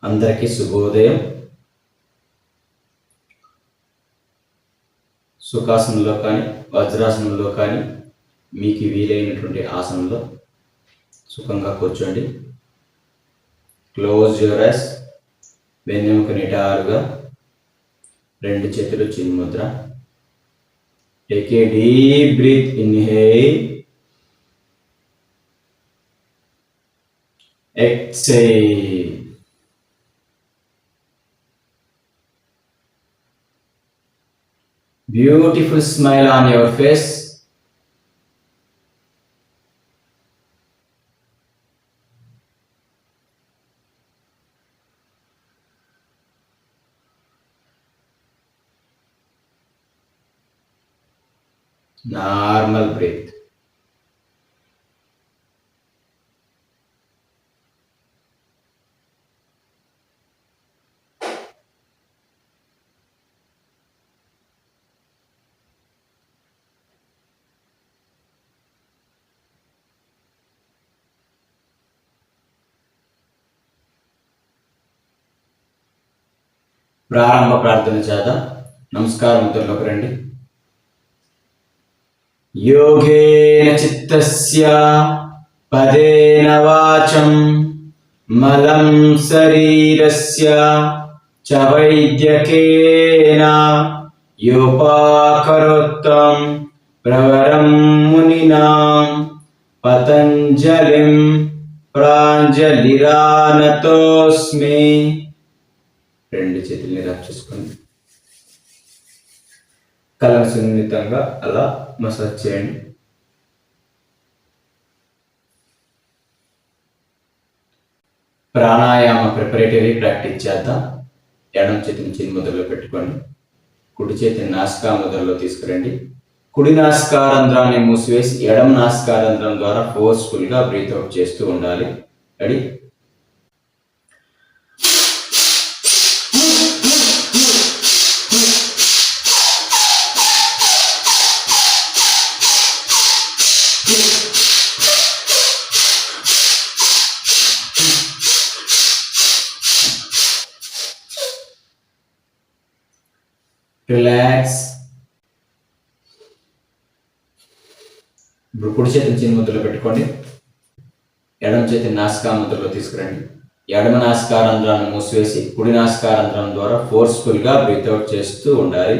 అందరికీ శుభోదయం. సుఖాసనంలో కానీ వజ్రాసనంలో కానీ మీకు వీలైనటువంటి ఆసనంలో సుఖంగా కూర్చోండి. Close your eyes. వెన్నెముక నిటారుగా, రెండు చేతులు చిన్ముద్ర. Take a deep breath. Inhale, exhale. Beautiful smile on your face. Normal breath. ప్రారంభ ప్రార్థన చేద్దాం. నమస్కారం, మిత్రులకు రండి. యోగేన చిత్తస్య పదేన వాచం మలం శరీరస్య చ వైద్యకేన యోపాకరోత్తం ప్రవరం మునినాం పతంజలిం ప్రాంజలిరానతోస్మి. రెండు చేతుల్ని రబ్ చేసుకోండి. కళ్ళను సున్నితంగా అలా మసాజ్ చేయండి. ప్రాణాయామ ప్రిపరేటరీ ప్రాక్టీస్ చేద్దాం. ఎడమ చేతిని చిన్ముద్రలో పెట్టుకోండి. కుడి చేతిని నాసికాముద్రలో తీసుకురండి. కుడి నాసికారంధ్రాన్ని మూసివేసి ఎడమ నాసికారంధ్రం ద్వారా ఫోర్స్ఫుల్గా బ్రీత్ అవుట్ చేస్తూ ఉండాలి. రెడీ? రిలాక్స్. ఇప్పుడు కుడి చేతిని చిన్ముద్రలో పెట్టుకోండి. ఎడమ చేతిని నాసికాముద్రలో తీసుకురండి. ఎడమ నాసికారంధ్రాన్ని మూసివేసి కుడి నాసికారంధ్రం ద్వారా ఫోర్స్ఫుల్గా బ్రీత్ అవుట్ చేస్తూ ఉండాలి.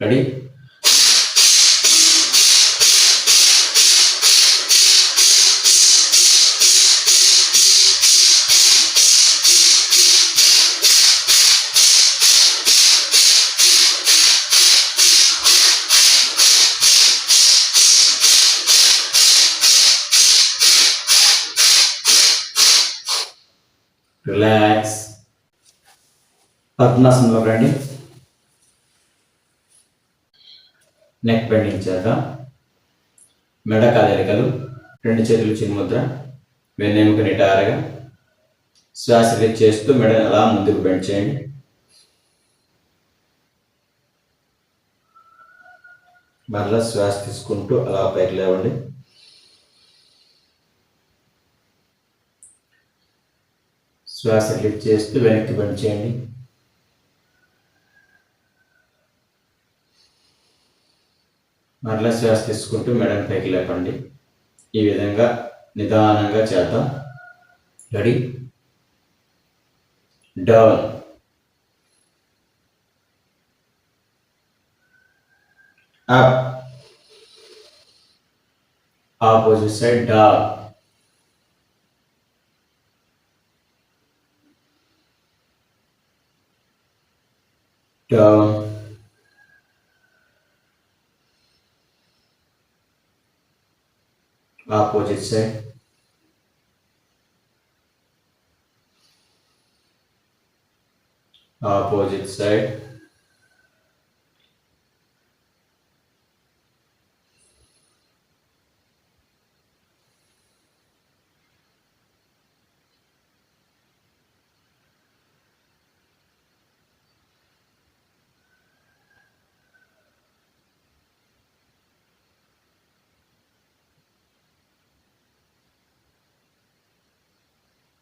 రెడీ? రిలాక్స్. పద్మాసనంలో రండి. నెక్ బెండింగ్ చేద్దాం. మెడ కదలికలు. రెండు చేతులు చిన్ముద్ర. వెన్నెముక నిటారుగా. శ్వాస చేస్తూ మెడను అలా ముందుకు బెండ్ చేయండి. మరలా శ్వాస తీసుకుంటూ అలా పైకి లేవండి. శ్వాస లిఫ్ట్ చేస్తూ వెనక్కి బెండ్ చేయండి. మరలా శ్వాస తీసుకుంటూ మెడను పైకి లేపండి. ఈ విధంగా నిదానంగా చేద్దాం. Ready? Down, up, opposite side down, down, opposite side, opposite side,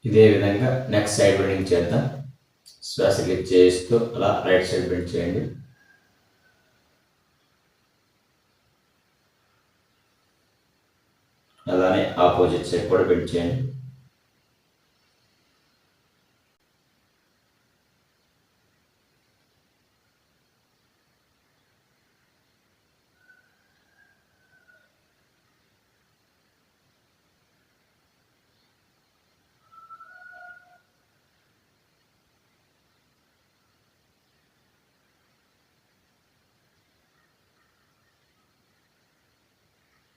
ఇదే విధంగా నెక్స్ట్ సైడ్ బెండింగ్ చేద్దాం. శ్వాసకి చేస్తూ అలా రైట్ సైడ్ బెండ్ చేయండి. అలానే ఆపోజిట్ సైడ్ కూడా బెండ్ చేయండి.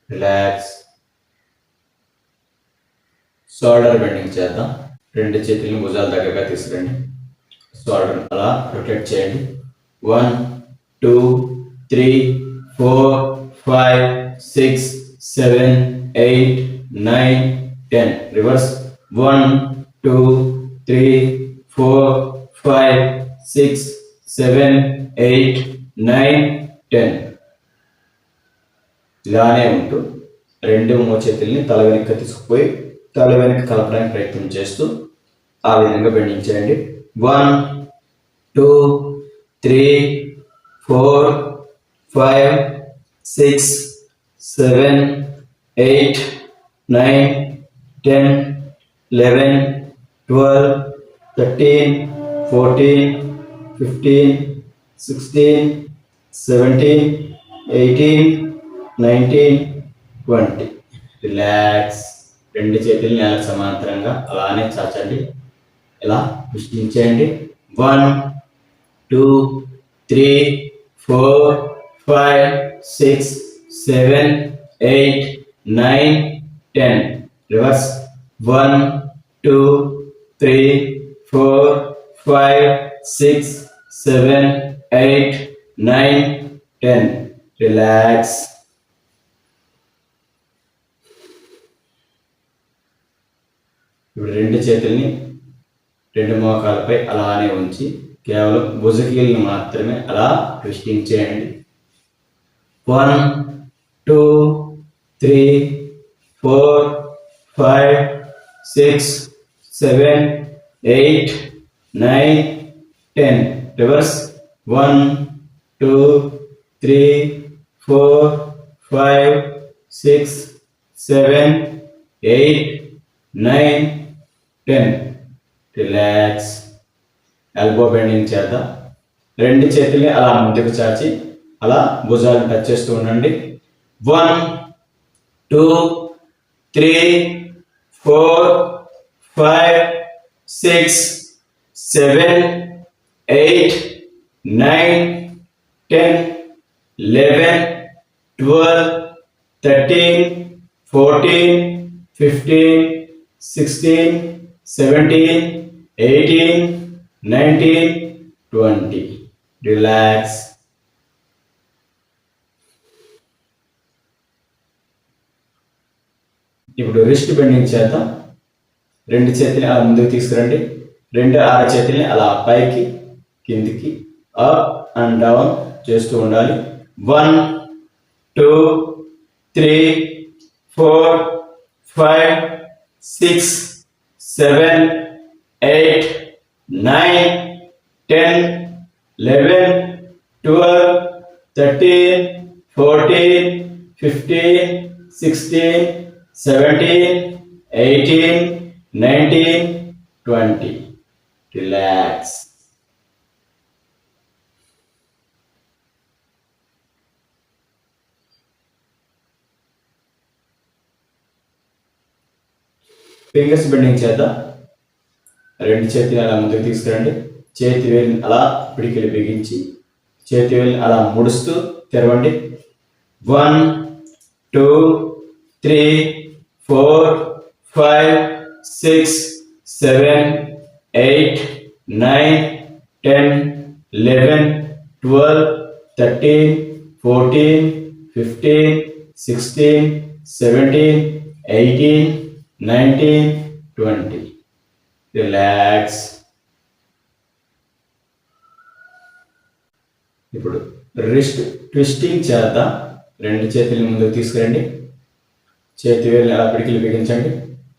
రిలాక్స్. షోల్డర్ బెండింగ్ చేద్దాం. రెండు చేతులను భుజాల దగ్గరగా తీసుకురండి. షోల్డర్ అలా రొటేట్ చేయండి. 1 2 3 4 5 6 7 8 9 10. రివర్స్. 1 2 3 4 5 6 7 8 9 10. ఇలానే ఉంటూ రెండు మోచేతుల్ని తల వెనక్కి తీసుకుపోయి తల వెనక్కి కలపడానికి ప్రయత్నం చేస్తూ ఆ విధంగా బెండింగ్ చేయండి. 1 2 3 4 5 6 7 8 9 10 11 12 13 14 15 16 17 18 19 20. రిలాక్స్. రెండు చేతుల్ని నేలకు సమాంతరంగా అలానే చాచండి. ఇలా విశ్లించేయండి. 1 2 3 4 5 6 7 8 9 10. రివర్స్. 1 2 3 4 5 6 7 8 9 10. రిలాక్స్. ఇప్పుడు రెండు చేతుల్ని రెండు మోకాలపై అలానే ఉంచి కేవలం భుజకీలను మాత్రమే అలా ట్విస్టింగ్ చేయండి. 1 2 3 4 5 6 7 8 9 10. రివర్స్. 1 2 3 4 5 6 7 8 9 10. రిలాక్స్. ఎల్బో బెండింగ్ చేద్దాం. రెండు చేతుల్ని అలా ముందుకు చాచి అలా భుజాలను టచ్ చేస్తూ ఉండండి. 1 2 3 4 5 6 7 8 9 10 11 12 13 14 15 16 17 18 19 20. రిలాక్స్. ఇప్పుడు రిస్ట్ బెండింగ్ చేద్దాం. రెండు చేతుల్ని అలా ముందుకు తీసుకురండి. రెండు ఆర చేతుల్ని అలా పైకి కిందికి అప్ అండ్ డౌన్ చేస్తూ ఉండాలి. 1 2 3 4 5 6 7 8 9 10 11 12 13 14 15 16 17 18 19 20. రిలాక్స్. ఫింగర్స్ బెండింగ్ చేద్దాం. రెండు చేతులు అలా ముందుకు తీసుకురండి. చేతి వేలిని అలా పిడికిలు బిగించి చేతి వేలిని అలా ముడుస్తూ తెరవండి. 1 2 3 4 5 6 7 8 9 10 11 12 13 14 15 16 17 18 19 20. రిలాక్స్. ఇప్పుడు రిస్ట్ ట్విస్టింగ్ చేద్దాం. రెండు చేతుల్ని ముందుకు తీసుకురండి. చేతి వేలు అలా పిడికిలు బిగించండి.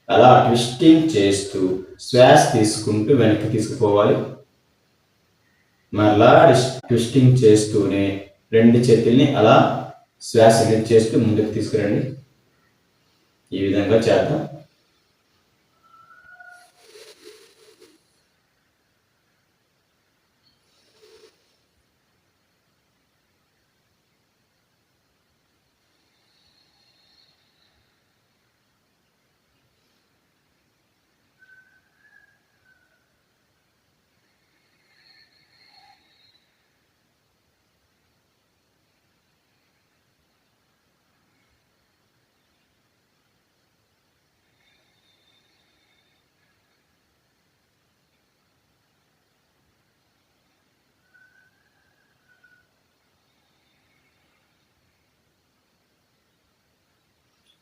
అలా ట్విస్టింగ్ చేస్తూ శ్వాస తీసుకుంటూ వెనక్కి తీసుకుపోవాలి. మరలా ట్విస్టింగ్ చేస్తూనే రెండు చేతుల్ని అలా శ్వాస చేస్తూ ముందుకు తీసుకురండి. ఈ విధంగా చేద్దాం.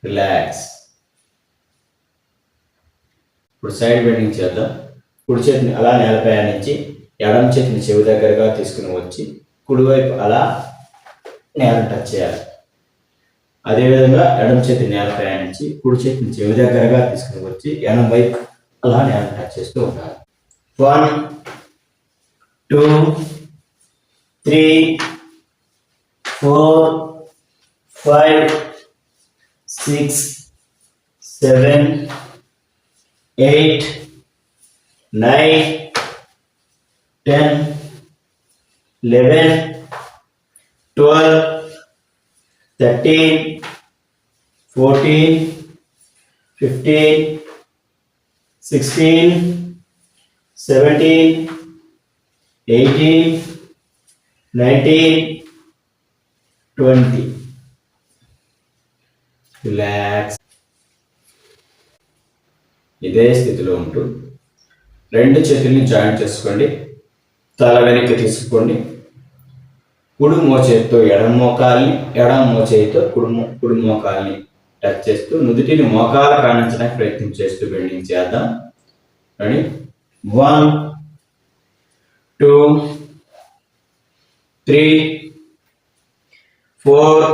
రిలాక్స్. ఇప్పుడు సైడ్ బెండింగ్ చేద్దాం. కుడి చేతిని అలా నేలపై ఆనించి ఎడమ చేతిని చెవి దగ్గరగా తీసుకుని వచ్చి కుడివైపు అలా నేలను టచ్ చేయాలి. అదేవిధంగా ఎడమ చేతిని నేలపై ఆనించి కుడి చేతిని చెవి దగ్గరగా తీసుకుని వచ్చి ఎడమ వైపు అలా నేలను టచ్ చేస్తూ ఉండాలి. 1 2 3 4 5 6 7 8 9 10 11 12 13 14 15 16 17 18 19 20. రిలాక్స్. ఇదే స్థితిలో ఉంటూ రెండు చేతుల్ని జాయింట్ చేసుకోండి. తల వెనక్కి తీసుకోండి. కుడి మోచేతితో ఎడమ మోకాల్ని, ఎడమ మోచేతితో కుడి మోకాల్ని టచ్ చేస్తూ నుదుటిని మోకాలు కానించడానికి ప్రయత్నం చేస్తూ బెండింగ్ చేద్దాం. రెడీ? 1 2 3 4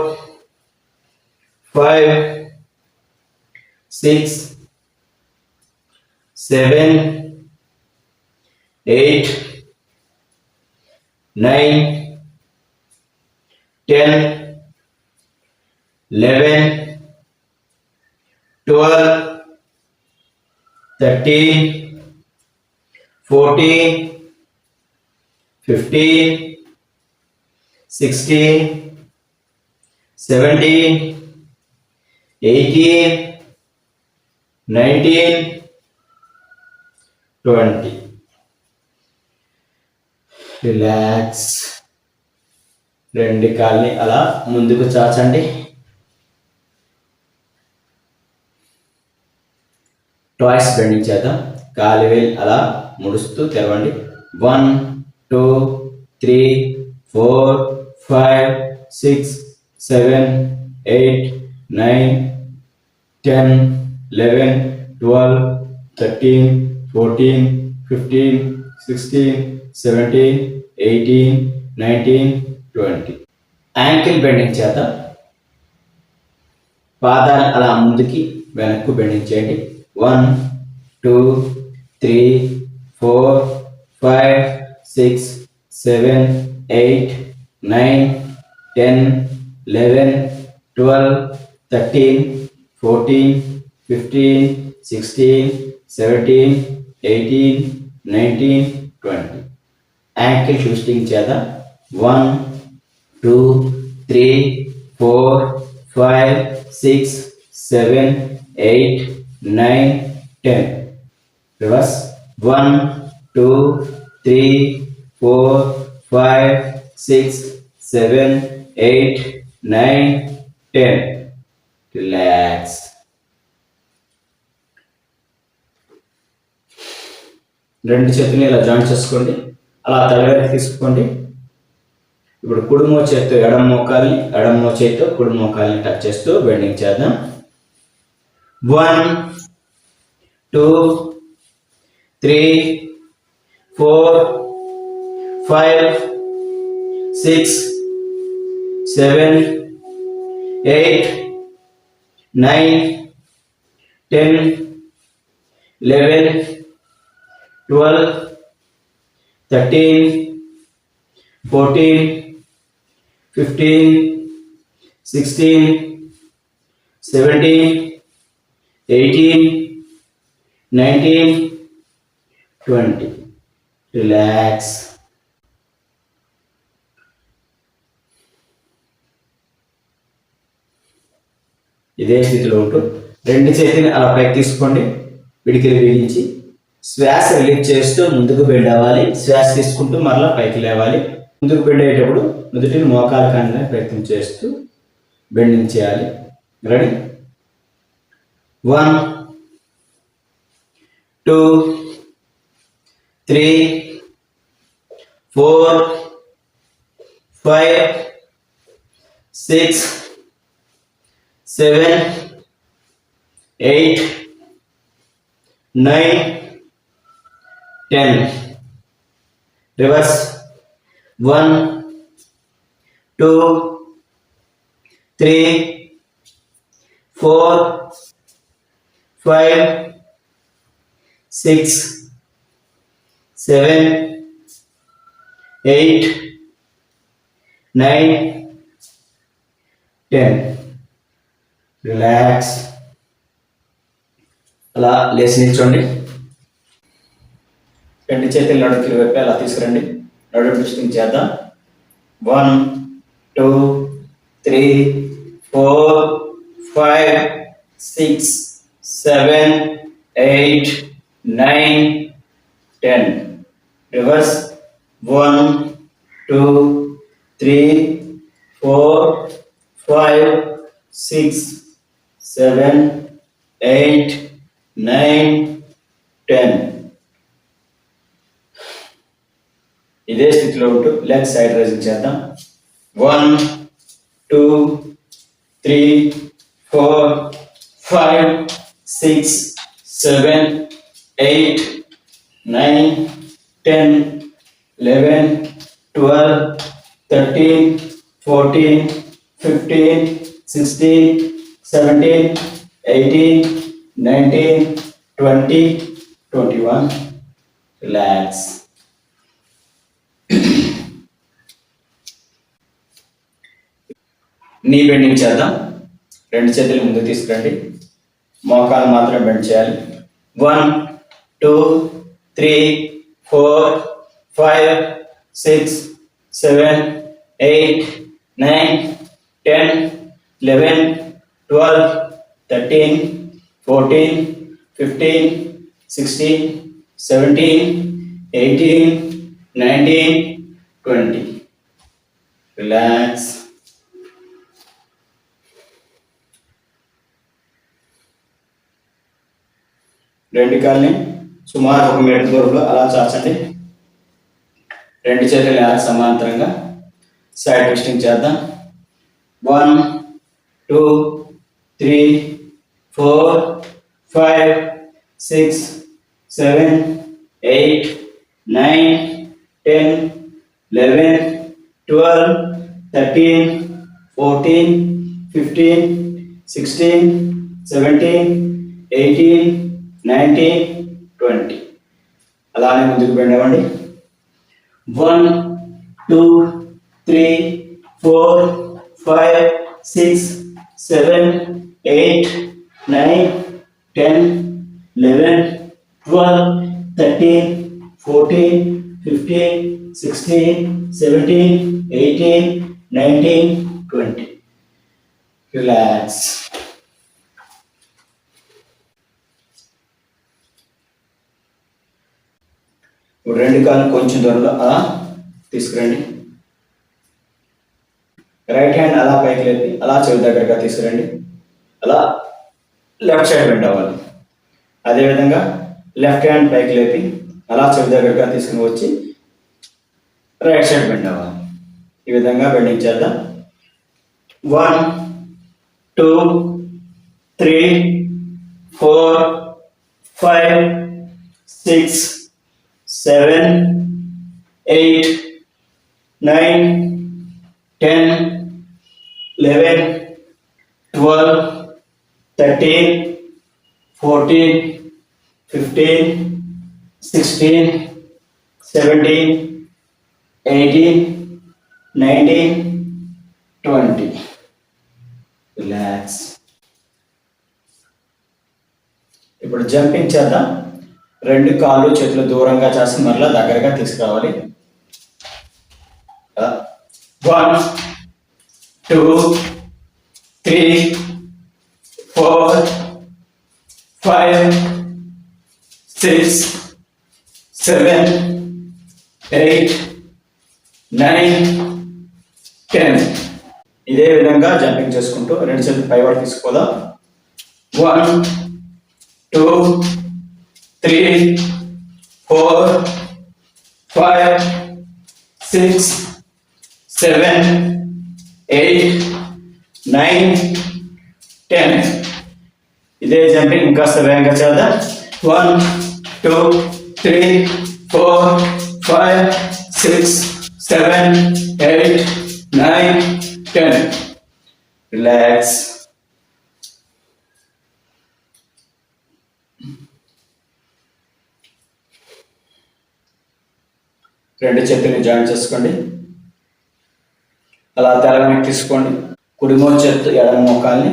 5 6 7 8 9 10 11 12 13 14 15 16 17 18 19 20. రిలాక్స్. రెండు కాళ్ళని అలా ముందుకు చాచండి. ట్వైస్ బెండింగ్ చేద్దాం. కాలి వేలు అలా ముడుస్తూ తెరవండి. 1 2 3 4 5 6 7 8 9 10 11 12 13 14 15 16 17 18 19 20. యాంకిల్ బెండింగ్ చేద్దాం. పాదాలు అలా ముందుకి వెనక్కు బెండింగ్ చేయండి. 1 2 3 4 5 6 7 8 9 10 11 12 13 14 15 16 17 18 19 20. యాంకిల్ ట్విస్టింగ్ చేద్దాం. 1 2 3 4 5 6 7 8 9 10. రివర్స్. 1 2 3 4 5 6 7 8 9 10. రిలాక్స్. రెండు చేతులు ఇలా జాయింట్ చేసుకోండి. అలా తలవేసి తీసుకోండి. ఇప్పుడు కుడి మోచేతితో ఎడమ మోకాల్ని, ఎడమ మోచేతితో కుడి మోకాల్ని టచ్ చేస్తూ బెండింగ్ చేద్దాం. 1 2 3 4 5 6 7 8 9 10 11, 12, 13, 14, 15, 16, 17, 18, 19, 20. Relax. ఇదే స్థితిలో ఉంటూ రెండు చేతిని అలా పైకి తీసుకోండి. పిడికిలు బిగించి శ్వాస రిలీజ్ చేస్తూ ముందుకు బెండ్ అవ్వాలి. శ్వాస తీసుకుంటూ మరలా పైకి లేవాలి. ముందుకు బెండ్ అయ్యేటప్పుడు నుదుటిని మోకాలు కాని ప్రయత్నం చేస్తూ బెండింగ్ చేయాలి. రెడీ? 1, 2, 3, 4, 5, 6, 7, 8, 9, 10. Reverse. 1, 2, 3, 4, 5, 6, 7, 8, 9, 10. రిలాక్స్. అలా లేచి నిల్చోండి. రెండు చేతులు నడుకులు వైపు అలా తీసుకురండి. నడుము ట్విస్టింగ్ చేద్దాం. 1, 2, 3, 4, 5, 6, 7, 8, 9, 10. రివర్స్. 1, 2, 3, 4, 5, 6, 7, 8, 9, 10. ఇదే స్థితిలో ఉంటూ లెగ్ సైడ్ రైజింగ్ చేద్దాం. 1, 2, 3, 4, 5, 6, 7, 8, 9, 10, 11, 12, 13, 14, 15, 16, 17, 18, 19, 20, 21. Relax. నీ బెండింగ్ చేద్దాం. రెండు చేతులు ముందుకు తీసుకురండి. మోకాలు మాత్రం బెండ్ చేయాలి. 1, 2, 3, 4, 5, 6, 7, 8, 9, 10, 11, 12, 13, 14, 15, 16, 17, 18, 19, 20. Relax. రెండు కాళ్ళని సుమారు 1 మీటర్ దూరంలో అలా చాచండి. రెండు చేతులు సమాంతరంగా సైడ్ ట్విస్టింగ్ చేద్దాం. 1, 2, 3, 4, 5, 6, 7, 8, 9, 10, 11, 12, 13, 14, 15, 16, 17, 18, 19, 20. అలానే ముందుకు బెండ్ అవ్వండి. 1, 2, 3, 4, 5, 6, 7, 8, 9, 10, 11, 12, 13, 14, 15, 16, 17, 18, 19, 20. Relax. రెండు కాళ్ళు కొంచెం దూరంలో అలా తీసుకురండి. రైట్ హ్యాండ్ అలా పైకి లేపి అలా చెవి దగ్గరగా తీసుకురండి. అలా లెఫ్ట్ సైడ్ బెండ్ అవ్వాలి. అదేవిధంగా లెఫ్ట్ హ్యాండ్ పైకి లేపి అలా చెవి దగ్గరగా తీసుకుని వచ్చి రైట్ సైడ్ బెండ్ అవ్వాలి. ఈ విధంగా బెండింగ్ చేద్దాం. 1, 2, 3, 4, 5, 6, 7, 8, 9, 10, 11, 12, 13, 14, 15, 16, 17, 18, 19, 20. రిలాక్స్. ఇప్పుడు జంపింగ్ చేద్దాం. రెండు కాళ్ళు చేతులు దూరంగా చేసి మరలా దగ్గరగా తీసుకురావాలి. 1, 2, 3, 4, 5, 6, 7, 8, 9, 10. ఇదే విధంగా జంపింగ్ చేసుకుంటూ రెండు చేతులు పై వరకు తీసుకోదాం. 1, 2, 3, 4, 5, 6, 7, 8, 9, 10. ఇదే జంపింగ్ ఇంకాస్త వేగంగా చేద్దాం. 1, 2, 3, 4, 5, 6, 7, 8, 9, 10. రిలాక్స్. రెండు చేతుల్ని జాయిన్ చేసుకోండి. అలా తల వెనక్కి తీసుకోండి. కుడి చేతితో ఎడమ మోకాల్ని,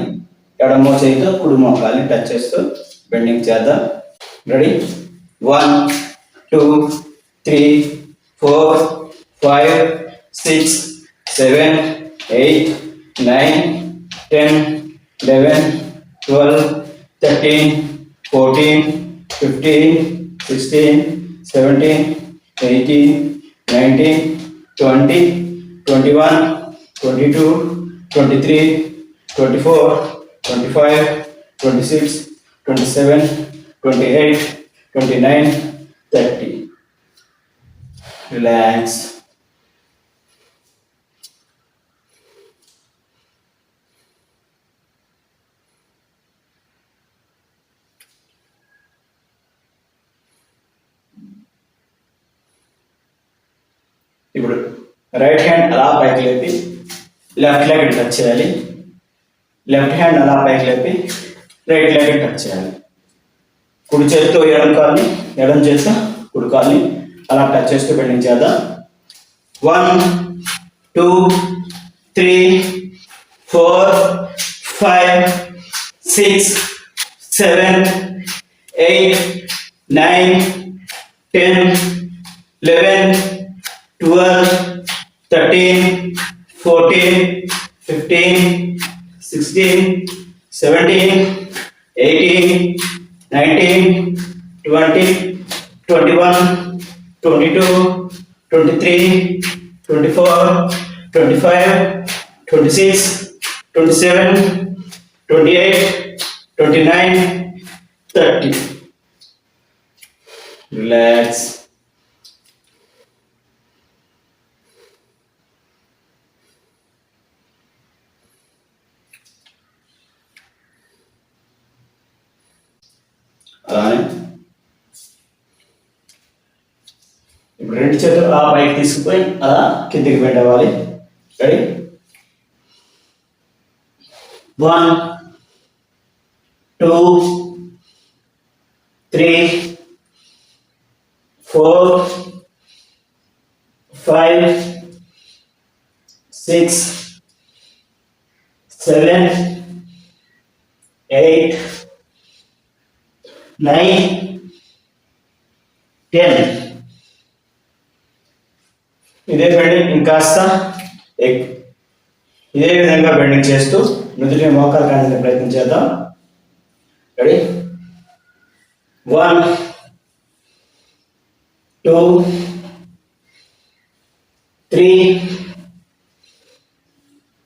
ఎడమ చేతితో కుడి మోకాల్ని టచ్ చేస్తూ బెండింగ్ చేద్దాం. రెడీ? 1, 2, 3, 4, 5, 6, 7, 8, 9, 10, 11, 12, 13, 14, 15, 16, 17, 18, 19, 20, 21, 22, 23, 24, 25, 26, 27, 28, 29, 30. Relax. ఇప్పుడు రైట్ హ్యాండ్ అలా పైకి లేపి లెఫ్ట్ లెగ్ టచ్ చేయాలి. లెఫ్ట్ హ్యాండ్ అలా పైకి లేపి రైట్ లెగ్ టచ్ చేయాలి. కుడి చేతితో ఎడం కాల్ని, ఎడం చేతితో కుడి కాల్ని అలా టచ్ చేస్తూ బెండింగ్ చేద్దాం. 1, 2, 3, 4, 5, 6, 7, 8, 9, 10, 11, 12, 13, 14, 15, 16, 17, 18, 19, 20, 21, 22, 23, 24, 25, 26, 27, 28, 29, 30. Relax. అలానే ఇప్పుడు రెండు చేతులు ఆ పైకి తీసుకుపోయి అలా కిందికి బెండ్ అవ్వాలి. రెడీ? 1, 2, 3, 4, 5, 6, 7, 8, 9, 10. ఇదే బెండింగ్ ఇంకాస్త ఇదే విధంగా బెండింగ్ చేస్తూ నుదుటి మోకాలు కాంటే ప్రయత్నం చేద్దాం. రెడీ? 1, 2, 3,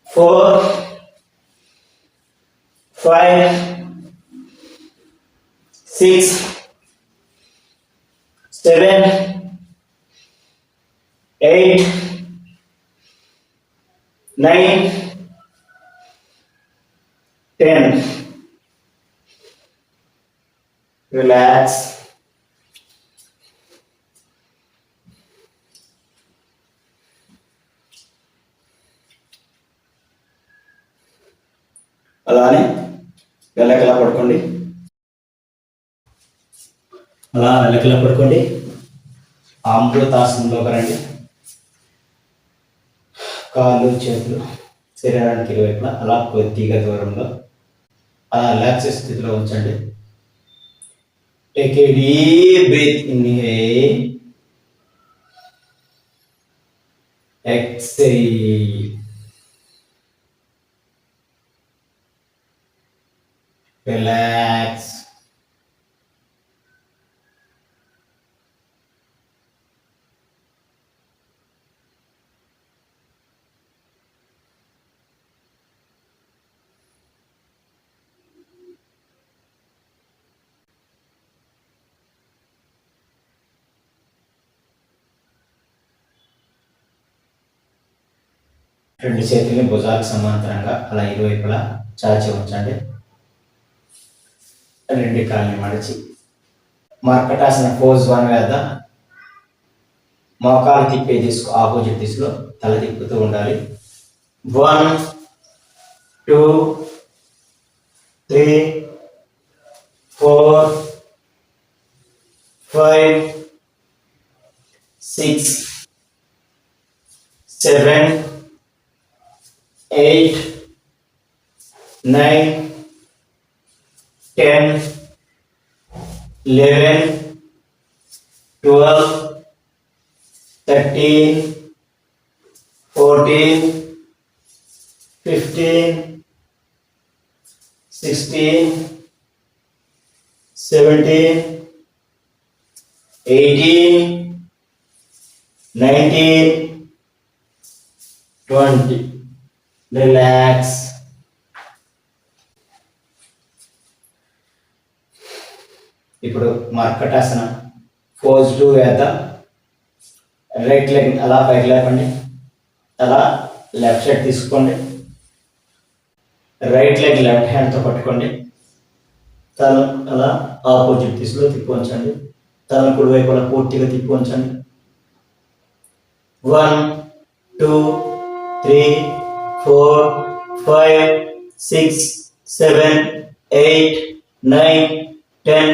4, 5, 6, 7, 8, 9, 10. Relax. అలానే వెళ్ళకలా పడుకోండి. అలా వెనకలా పడుకోండి. అమృతాసనంలోకి రండి. కాళ్ళు చేతులు శరీరానికి ఇరువైపులా అలా కొద్దిగా దూరంలో అలా రిలాక్స్ స్థితిలో ఉంచండి. Take a deep breath, inhale, exhale. Relax. రెండు చేతుల్ని భుజాలకు సమాంతరంగా అలా ఇరువైపులా చాచి ఉంచండి. రెండు కాళ్ళని మడిచి మర్కటాసన పోజ్ 1 వేద్దాం. మోకాలు తిప్పే దిశకు ఆపోజిట్ దిశలో తల తిప్పుతూ ఉండాలి. 1 2 3 4 5 6 7 8 9 10 11 12 13 14 15 16 17 18 19 20. రిలాక్స్. ఇప్పుడు మర్కటాసన పోజ్ 2 వేద్దాం. రైట్ లెగ్ అలా పైకి లేపండి. అలా లెఫ్ట్ సైడ్ తీసుకోండి. రైట్ లెగ్ లెఫ్ట్ హ్యాండ్తో పట్టుకోండి. తల అలా ఆపోజిట్ దిశలో తిప్పి ఉంచండి. తలను కుడివైపు అలా పూర్తిగా తిప్పి ఉంచండి. 1 2 3 4 5 6 7 8 9 10.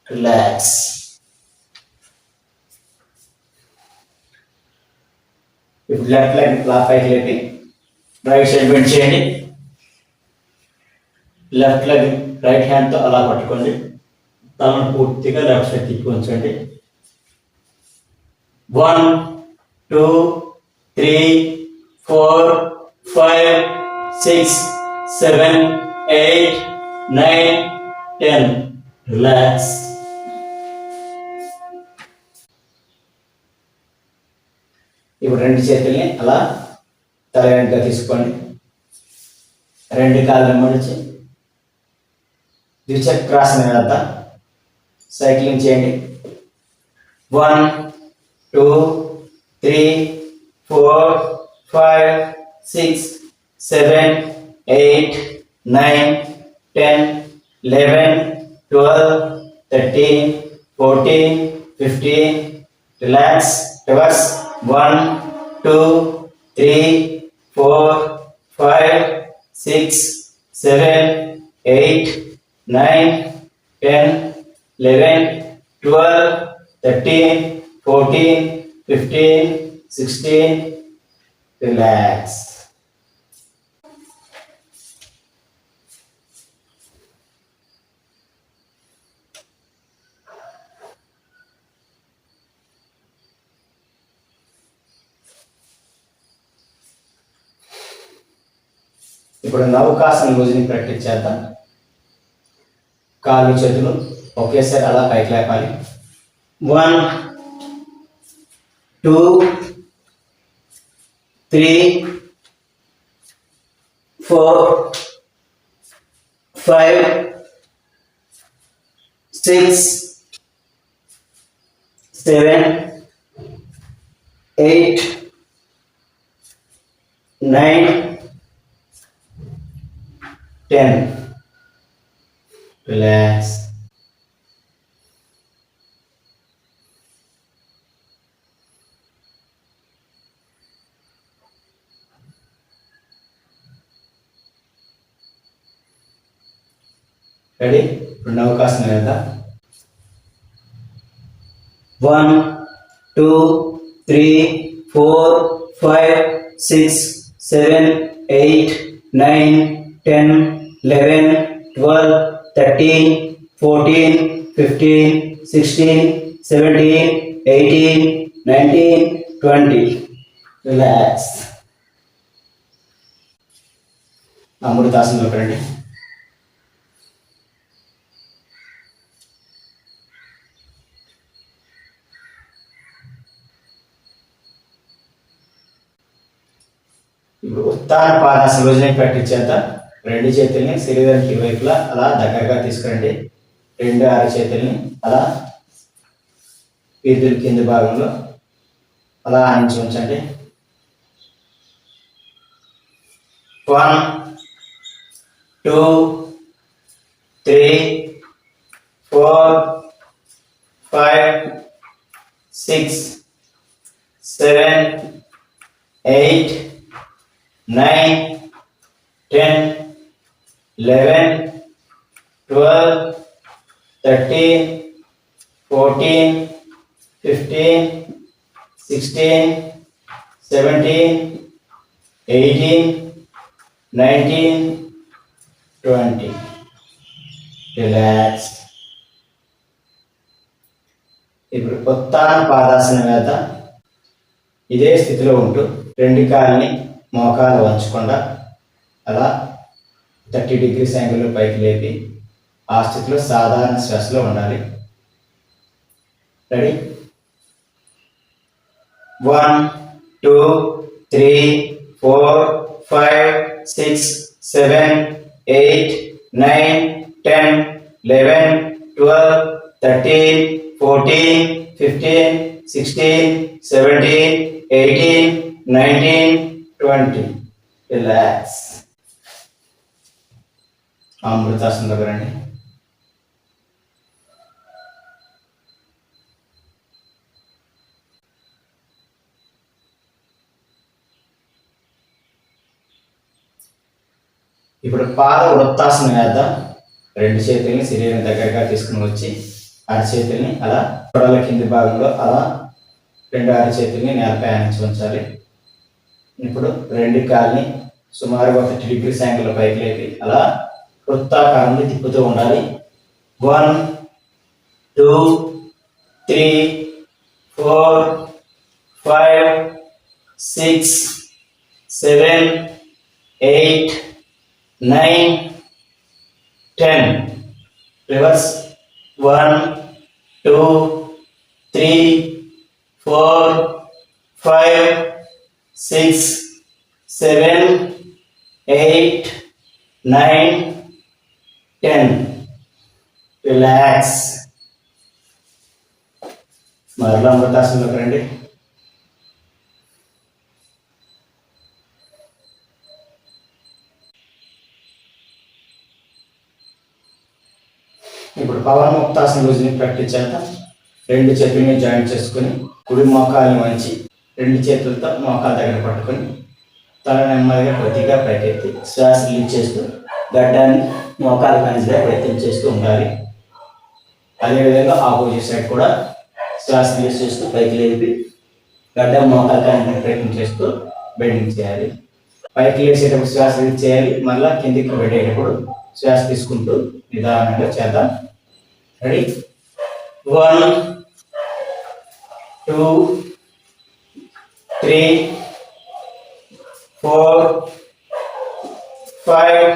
రిలాక్స్. ఇప్పుడు లెఫ్ట్ లెగ్ లా పైకి లేపి రైట్ సైడ్ బెండ్ చేయండి. లెఫ్ట్ లెగ్ రైట్ హ్యాండ్తో అలా పట్టుకోండి. తలను పూర్తిగా లెఫ్ట్ సైడ్ తిప్పి ఉంచండి. 1 2 3 4 5 6 7 8 9 10. రిలాక్స్. ఇప్పుడు రెండు చేతుల్ని అలా తల వెనుక తీసుకోండి. రెండు కాళ్ళని మడిచి ద్విచక్రాసనం వేద్దాం. సైక్లింగ్ చేయండి. 1 2 3 4 5 6 7 8 9 10 11 12 13 14 15. రిలాక్స్. రివర్స్. 1 2 3 4 5 6 7 8 9 10 11 12 13 14 15 16. రిలాక్స్. ఇప్పుడు నౌకాసన లూజింగ్ ప్రాక్టీస్ చేద్దాం. కాళ్ళు చేతులు ఒకేసారి అలా పైకి లేపాలి. 1 2 3 4 5 6 7 8 9 10. Relax. Ready? ఇప్పుడు నౌకాసన వేద్దాం. 1 2 3 4 5 6 7 8 9 10 11 12 13 14 15 16 17 18 19 20. రిలాక్స్. అమృతాసనంలోకి రండి. ఇప్పుడు ఉత్తాన పాదాసన రోజున పట్టించేద్దాం. రెండు చేతుల్ని శరీరానికి ఇరువైపులా అలా దగ్గరగా తీసుకురండి. రెండు అరచేతుల్ని అలా వీధుల కింద భాగంలో అలా ఆనించి ఉంచండి. 1 2 3 4 5 6 7 8 9 10 11 12 13 14 15 16 17 18 19 20. రిలాక్స్. ఇప్పుడు ఉత్తాన పాదాసన వేద్దాం. ఇదే స్థితిలో ఉంటూ రెండు కాళ్ళని మోకాలు వంచకుండా అలా 30 degrees యాంగిల్లో పైకి లేపి ఆ స్థితిలో సాధారణ శ్వాసలో ఉండాలి. రెడీ? 1 2 3 4 5 6 7 8 9 10 11 12 13 14 15 16 17 18 19 20. రిలాక్స్. అమృతాసనంలోకి రండి. ఇప్పుడు పాద వృత్తాసనం వేద్దాం. రెండు చేతుల్ని శరీరం దగ్గరగా తీసుకుని వచ్చి అరచేతుల్ని అలా తొడల కింది భాగంలో అలా రెండు అరచేతుల్ని నేలపై ఆనించి ఉంచాలి. ఇప్పుడు రెండు కాళ్ళని సుమారుగా 30 degrees యాంగిల్లో పైకి లేపి అలా వృత్తాకారంలో తిప్పుతూ ఉండాలి. 1 2 3 4 5 6 7 8 9 10. రివర్స్. 1 2 3 4 5 6 7 8 9 10. రిలాక్స్. మరలా అమృతాసనంలోకి రండి. ఇప్పుడు పవన్ముక్తాసన రోజుని ప్రాక్టీస్ చేద్దాం. రెండు చేతుల్ని జాయింట్ చేసుకుని కుడి మోకాల్ని వంచి రెండు చేతులతో మోకాల దగ్గర పట్టుకొని తల నెమ్మదిగా కొద్దిగా పైకెత్తి శ్వాస రిలీజ్ చేస్తూ గడ్డాన్ని మోకాలు కనిసే ప్రయత్నం చేస్తూ ఉండాలి. అదేవిధంగా ఆపోజిట్ సైడ్ కూడా శ్వాస రిలీజ్ చేస్తూ పైకి లేపి గడ్డ మోకాలు కనిసే ప్రయత్నం చేస్తూ బెండింగ్ చేయాలి. పైకి లేచేటప్పుడు శ్వాస రిలీజ్ చేయాలి. మళ్ళీ కిందికి పెట్టేటప్పుడు శ్వాస తీసుకుంటూ నిదానంగా చేద్దాం. రెడీ? 1 2 3 4 5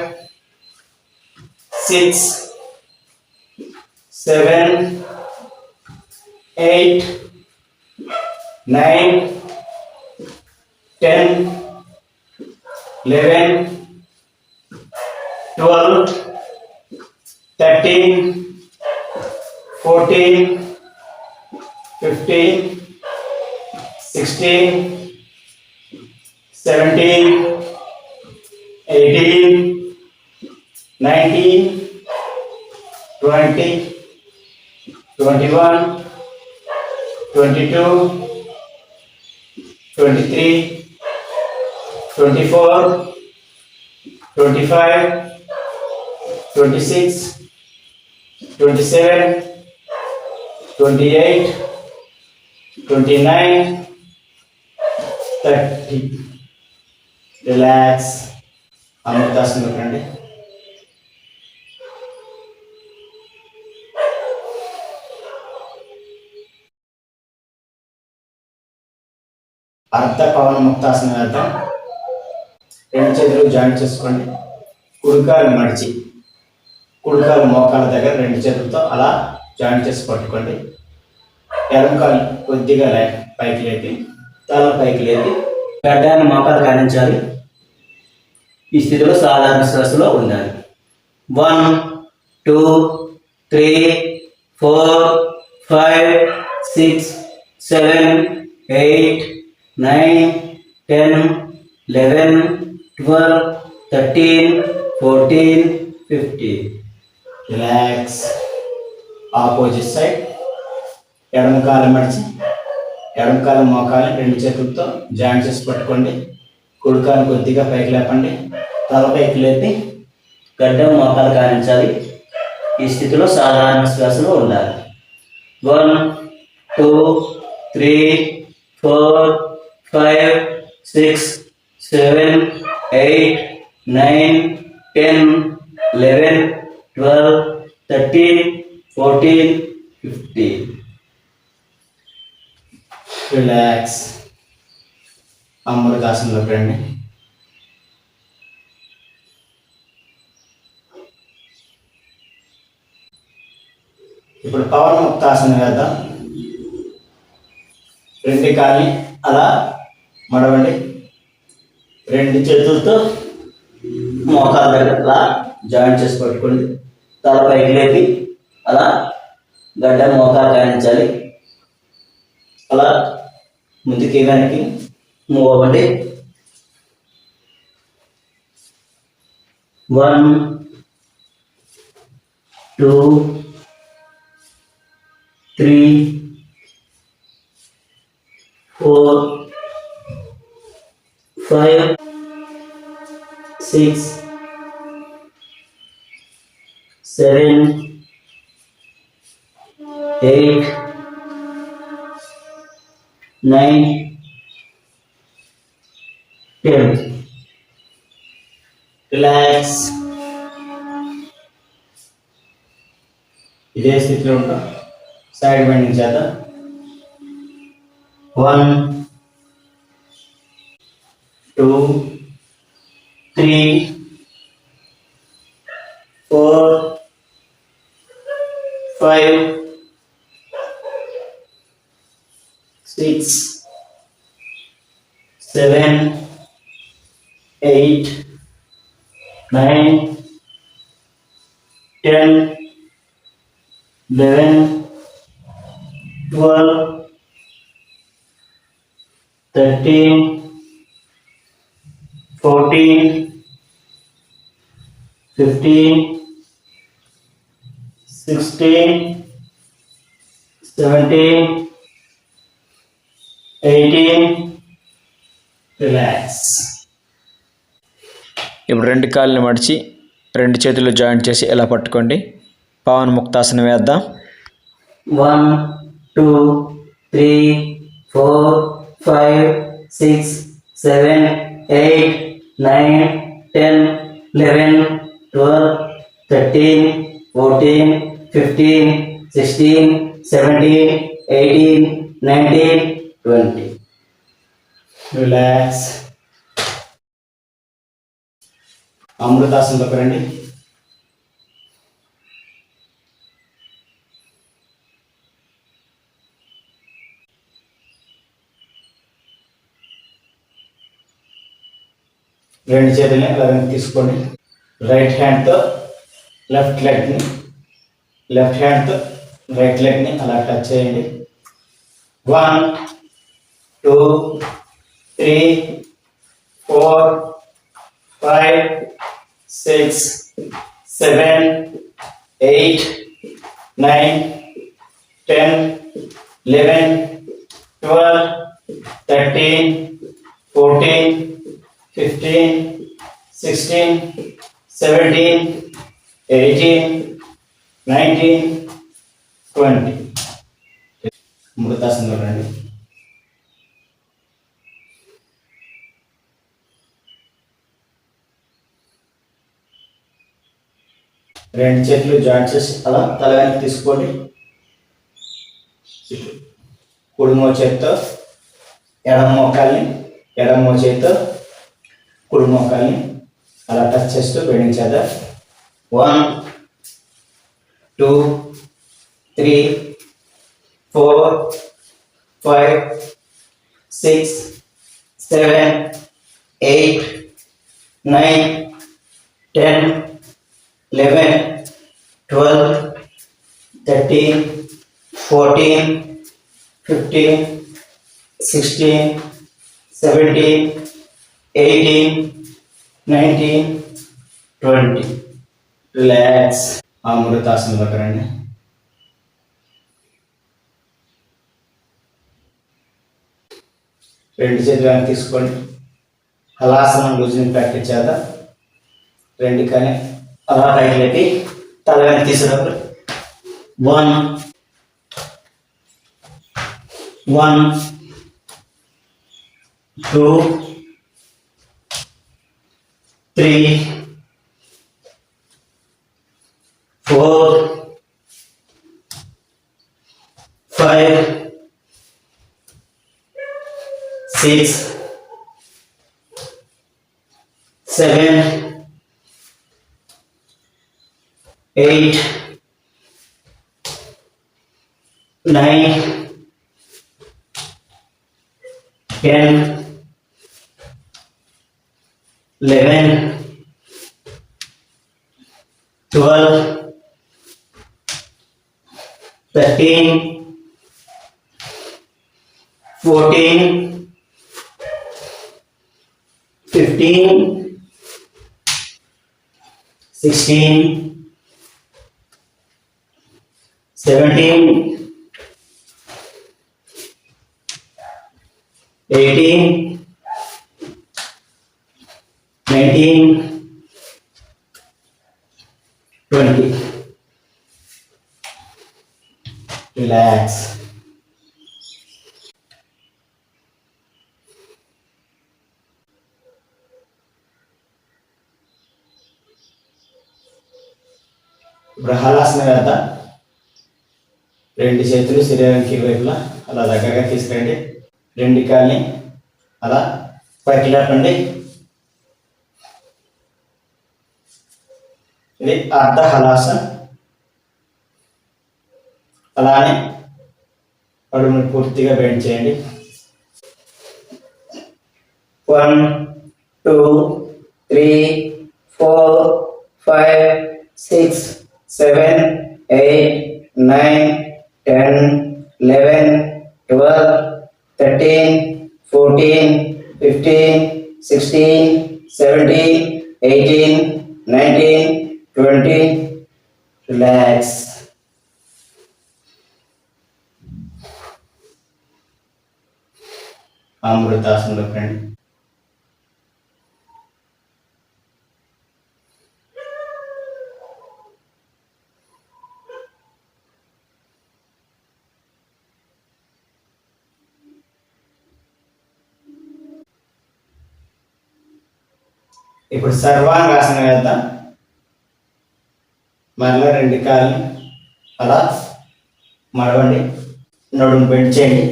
6 7 8 9 10 11 12 13 14 15 16 17 18 19 20 21 22 23 24 25 26 27 28 29, 30. రిలాక్స్. అమృతాసనం రండి. అర్ధ పవన ముక్తాసనం వేద్దాం. రెండు చేతులు జాయింట్ చేసుకోండి. కుడికాలు మడిచి కుడికాలు మోకాల దగ్గర రెండు చేతులతో అలా జాయింట్ చేసి పట్టుకోండి. ఎడమకాలు కొద్దిగా పైకి లేపి తల పైకి లేపి గడ్డాన్ని మోకాలు కానించాలి. ఈ స్థితిలో సాధారణ శ్వాసలో ఉండాలి. 1, 2, 3, 4, 5, 6, 7, 8, 9, 10, 11, 12, 13, 14, 15. రిలాక్స్. Opposite side. ఎడమకాలు మడిచి ఎడమకాలు మోకాలు రెండు చేతులతో జాయింట్ చేసి పట్టుకోండి. కుడికాలు కొద్దిగా పైకి లేపండి. తల పైకి లేపి గడ్డం మోకాలు కానించాలి. ఈ స్థితిలో సాధారణ శ్వాసలో ఉండాలి. 1, 2, 3, 4, 5, 6, 7, 8, 9, 10, 11, 12, 13, 14, 15. రిలాక్స్. అమృతాసనంలోకి రండి. ఇప్పుడు పవన ముక్తాసనం వేద్దాం. రెండు కాళ్ళని అలా మడవండి. రెండు చేతులతో మోకాల దగ్గర అలా జాయింట్ చేసి పట్టుకోండి. తల పైకి లేపి అలా గడ్డ మోకాలు కానించాలి. అలా ముందుకి వెనక్కి మూవ్ అవ్వండి. 1, 2, 3, 4, 5, 6, 7, 8, 9, 10. రిలాక్స్. ఇదే స్థితిలో ఉంటాం. సైడ్ బెండింగ్ చేద్దాం. 1, 2, 3, 4, 5, 6, 7, 8, 9, 10, 11, 12, 13, 14, 15, 16, 17, 18. రిలాక్స్. ఇప్పుడు రెండు కాళ్ళని మడిచి రెండు చేతులు జాయింట్ చేసి ఇలా పట్టుకోండి. పవన ముక్తాసనం వేద్దాం. 1, 2, 3, 4, 5, 6, 7, 8, 9, 10, 11, 12, 13, 14, 15, 16, 17, 18, 19, 20. రిలాక్స్. అమృతాసనంలోకి రండి. రెండు చేతుల్ని అలా తీసుకోండి. రైట్ హ్యాండ్తో లెఫ్ట్ లెగ్ని, లెఫ్ట్ హ్యాండ్తో రైట్ లెగ్ని అలా టచ్ చేయండి. 1, 2, 3, 4, 5, 6, 7, 8, 9, 10, 11, 12, 13, 14, 15, 16, 17, 18, 19, 20. అమృతాసనంలో రండి. రెండు చేతులు జాయింట్ చేసి అలా తల వెనక్కి తీసుకోండి. కుడి మోచేతితో ఎడమ మోచేతితో కుడి మోకాల్ని అలా టచ్ చేస్తూ బెండింగ్ చేద్దాం. 1 2 3 4 5 6 7 8 9 10 11 12 13 14 15 16 17 18 19 20. రిలాక్స్. అమృతాసనంలోకి రండి. రెండు చేతులు వెనక్కి తీసుకోండి. హలాసనం లూజింగ్ ప్రాక్టీస్ చేద్దాం. రెండు కానీ అలా పైకి లేపి తల వెనక్కి తీసేటప్పుడు 1 2 3 4 5 6 7 8 9 10 11 12 13 14 15 16 17 18 19 20. రిలాక్స్. ఇప్పుడు హలాసన వేద్దాం. రెండు చేతులు శరీరానికి ఇరువైపులా అలా దగ్గరగా తీసుకురండి. రెండు కాళ్ళని అలా పైకి లేపండి. ఇది అర్ధ హలాసన్. అలానే అడుగుని పూర్తిగా బెండ్ చేయండి. 1 2 3 4 5 6 7 8 9 10 11 12 13 14 15 16 17 18 19 20. రిలాక్స్. అమృతాసనంలోకి రండి. ఇప్పుడు సర్వాంగాసనం వేద్దాం. మరలా రెండు కాళ్ళు అలా మడవండి. నడుము బెండ్ చేయండి.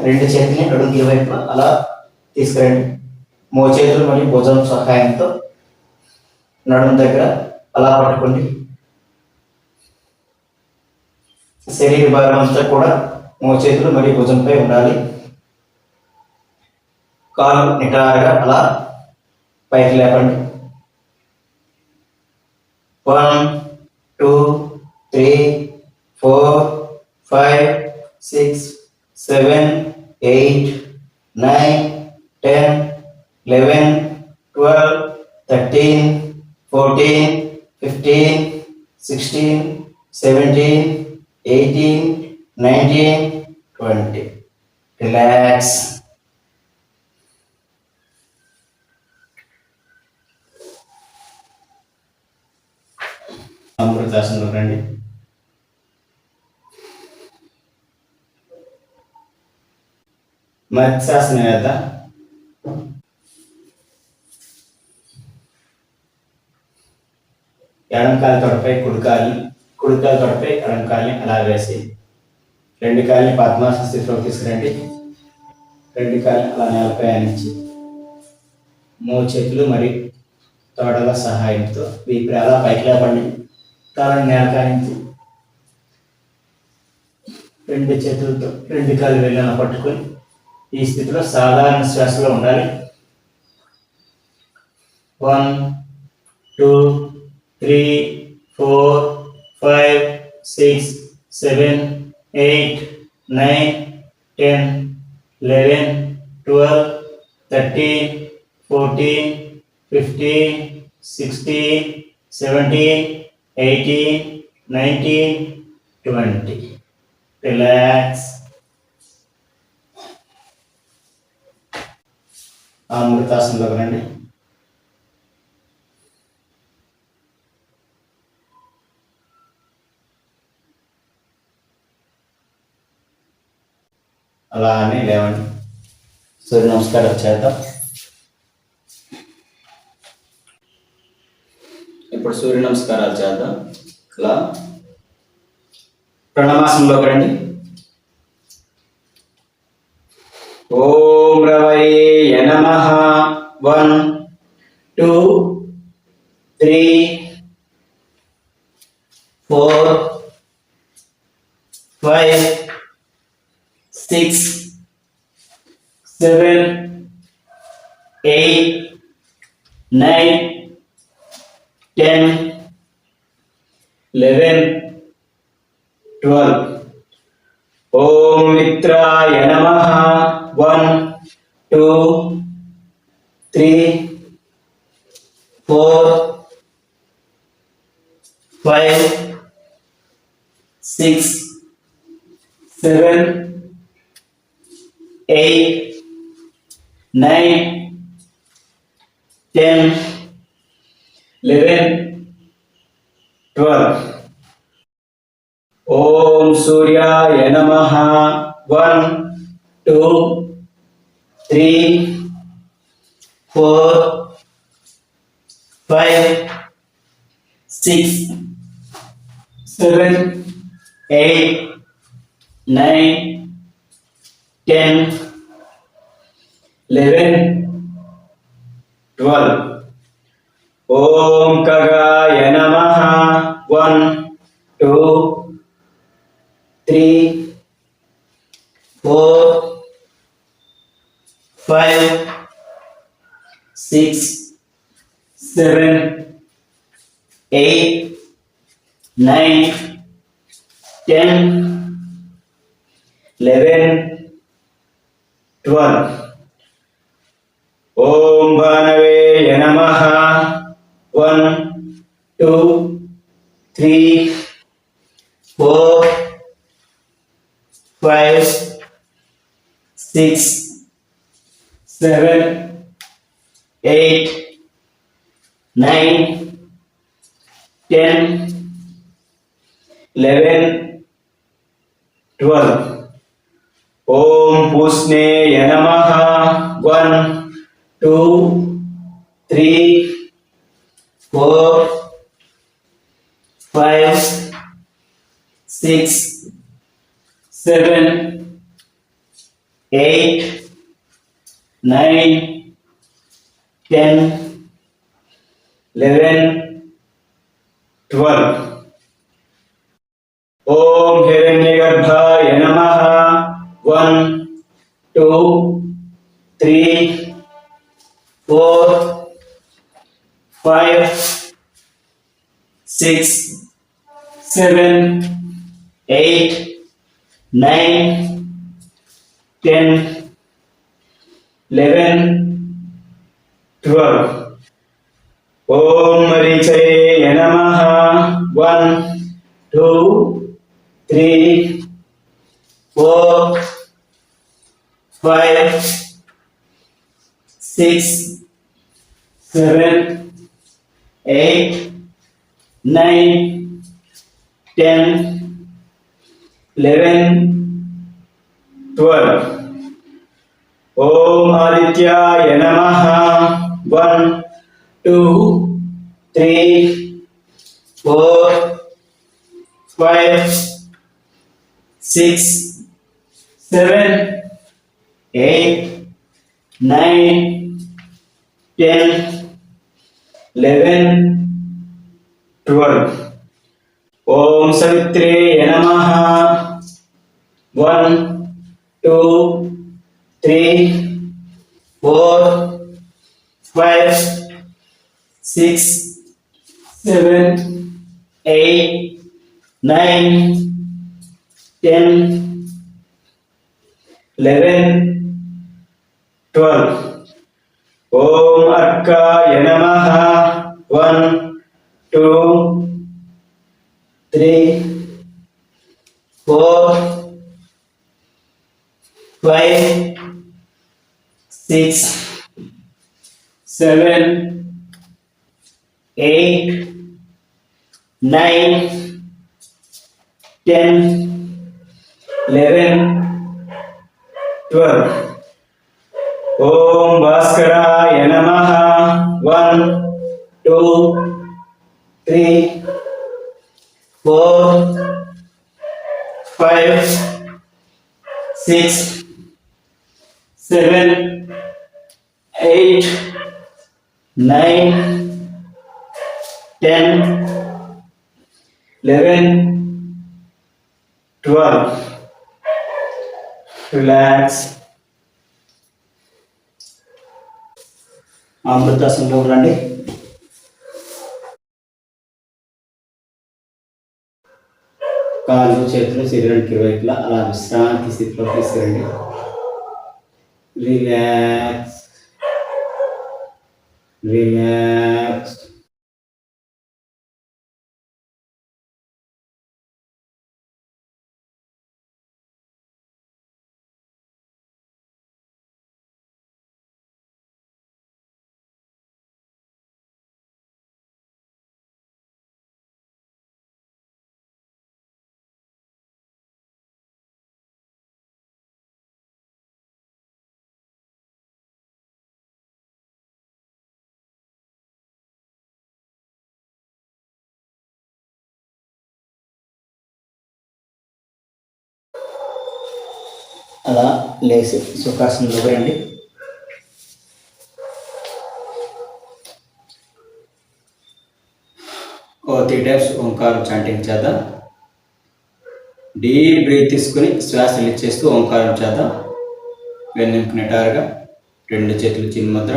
రెండు చేతుల్ని నడుము ఇరువైపు అలా తీసుకురండి. మోచేతులు మరియు భుజం సహాయంతో నడుము దగ్గర అలా పట్టుకోండి. శరీర భాగం అంతా కూడా మోచేతులు మరియు భుజంపై ఉండాలి. కాలు నిటారుగా అలా పైకి లేపండి. 1 2 3 4 5 6 7 8 9 10 11 12 13 14 15 16 17 18 19 20. రిలాక్స్. అమృతాసనంలో రండి. మత్స్యాసనం వేద్దాం. ఎడమ కాలి తొడపై కుడి కాలి తొడపై ఎడమ కాలిని అలా వేసి రెండు కాలిని పద్మాసన స్థితిలోకి తీసుకురండి. రెండు కాలిని అలా నేలపై ఆనించి మూడు చేతులు మరియు తోడల సహాయంతో వీపు అలా పైకి లేపండి. తలని నేలకాయించి రెండు చేతులతో రెండు కాళ్ళు వెళ్ళిన పట్టుకొని ఈ స్థితిలో సాధారణ శ్వాసలో ఉండాలి. 1 2 3 4 5 6 7 8 9 10 11 12 13 14 15 16 17 18 19 20. రిలాక్స్. అమృతాసనంలోకి రండి. అలా అని లేవండి. సూర్య నమస్కారం చేద్దాం. ఇప్పుడు సూర్య నమస్కారాలు చేద్దాం. ఇలా ప్రణవాసనంలోకి రండి. ఓం రవయే నమః. 1 2 3 4 5 6 7 8 9 10 11 12. ఓం మిత్రాయ నమః. 1 2 3 4 5 6 7 8 9 10 11 12. ఓం సూర్యాయ నమః. 1 2 3 4 5 6 7 8 9 10 11 12. ఓం ఖగాయ నమః. 1 2 3 4 5 6 7 8 9 10 11 12. ఓం భానవే నమః. 1 2 3 4 5 6 7 8 9 10 11 12. ఓం పూష్ణే నమః. 1 2 3 4 5 6 7 8 9 10 11 12. ఓం హిరణ్యగర్భాయ నమః. 1 2 3 4 5 6 7 8 9 10 11 12. ఓం మరీచయ నమః. 1 2 3 4 5 6 7 8 9 10 11 12. ఓం ఆదిత్యాయ నమః. 1 2 3 4, 5, 6, 7, 8, 9, 10, 11, 12. ఓం సవిత్రే నమః. 1, 2, 3, 4, 5, 6, 7, 8, 9, 10, 11, 12. ఓం అర్కాయ నమః. 1, 2, 3, 4, 5, 6, 7, 8, 9, 10, 11, 12. ఓం భాస్కరాయ నమః. 1, 2, 3, 4, 5, 6, 7, 8, 9, 10, 11, 12. రిలాక్స్. అమృతాసనంలో రండి. కాళ్ళు చేతులు శరీరానికి ఇరువైపులా అలా విశ్రాంతి స్థితిలో తీసుకురండి. Relax, relax. అలా లేచి సుఖాసనంలో రండి. ఓ 3 టైమ్స్ ఓంకారం చాంటింగ్ చేద్దాం. డీప్ బ్రీత్ తీసుకుని శ్వాసలు ఇచ్చేస్తూ ఓంకారం చేద్దాం. వెన్నెంపు నిటారుగా 2 చేతులు చిన్ముద్ర.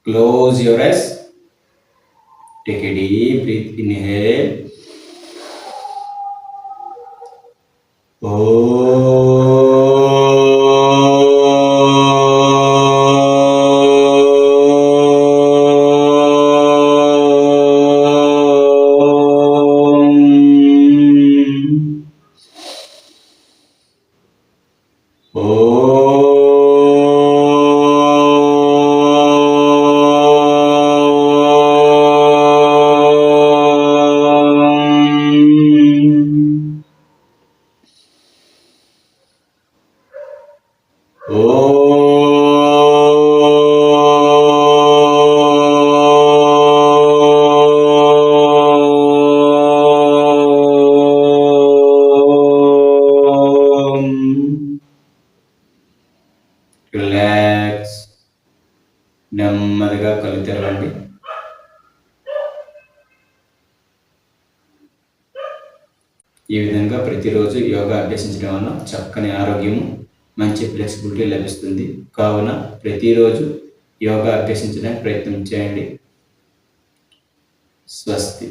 Close your eyes. Take a deep breath. Inhale. Relax. నెమ్మదిగా కళ్ళు తెరవండి. ఈ విధంగా ప్రతిరోజు యోగా అభ్యసించడం వల్ల చక్కని ఆరోగ్యము, మంచి ఫ్లెక్సిబిలిటీ లభిస్తుంది. కావున ప్రతిరోజు యోగా అభ్యసించడానికి ప్రయత్నం చేయండి. స్వస్తి.